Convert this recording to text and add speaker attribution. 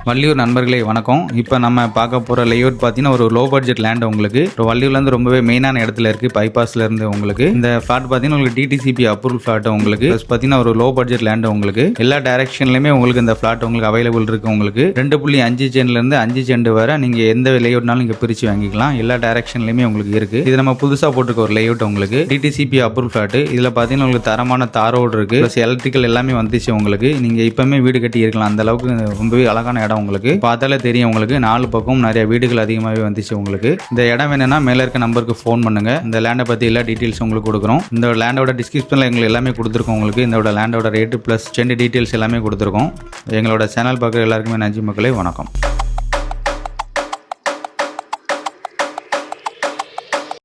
Speaker 1: வள்ளியூர் நண்பர்களே வணக்கம். இப்போ நம்ம பார்க்க போகிற லேஅவுட் பார்த்தீங்கன்னா ஒரு லோ பட்ஜெட் லேண்ட் உங்களுக்கு வள்ளியூர்லேருந்து ரொம்பவே மெயினான இடத்துல இருக்குது. பைபாஸ்லேருந்து உங்களுக்கு இந்த ஃப்ளாட் பார்த்தீங்கன்னா உங்களுக்கு டிடிசிபி அப்ரூவல் ஃப்ளாட் உங்களுக்கு ப்ளஸ் பார்த்தீங்கன்னா ஒரு லோ பட்ஜெட் லேண்ட் உங்களுக்கு எல்லா டைரக்ஷன்லையுமே உங்களுக்கு இந்த ஃப்ளாட் உங்களுக்கு அவைலபிள் இருக்குது. உங்களுக்கு 2.5 சென்ட்லேருந்து 5 சென்ட் வரை நீங்கள் எந்த லேஅவுட்னாலும் நீங்கள் பிரித்து வாங்கிக்கலாம். எல்லா டைரக்ஷன்லையுமே உங்களுக்கு இருக்குது. இது நம்ம புதுசாக போட்டிருக்க ஒரு லேஅவுட் உங்களுக்கு டிடிசிபி அப்ரூவல் ஃப்ளாட். இதில் பார்த்தீங்கன்னா உங்களுக்கு தரமான தார் ரோடு இருக்குது, ப்ளஸ் எலக்ட்ரிக்கல் எல்லாமே வந்துச்சு. உங்களுக்கு நீங்கள் இப்போமே வீடு கட்டி இருக்கலாம், அந்த அளவுக்கு ரொம்பவே அழகான இடம். உங்களுக்கு பார்த்தாலே தெரியும், உங்களுக்கு 4 பக்கம் நிறைய வீடுகள் அதிகமாகவே வந்துச்சு. உங்களுக்கு இந்த இடம் வேணும்னா மேலே இருக்க நம்பருக்கு ஃபோன் பண்ணுங்க. இந்த லேண்டை பற்றி எல்லா டீட்டெயில்ஸ் உங்களுக்கு கொடுக்குறோம். இந்த லேண்டோட டிஸ்கிரிப்ஷனில் எங்களுக்கு எல்லாமே கொடுத்துருக்கோம். உங்களுக்கு இந்த லேண்டோட ரேட்டு ப்ளஸ் சென்ட் டீட்டெயில்ஸ் எல்லாமே கொடுத்துருக்கோம். எங்களோட சேனல் பார்க்குற எல்லாருக்குமே நன்றி மக்களே, வணக்கம்.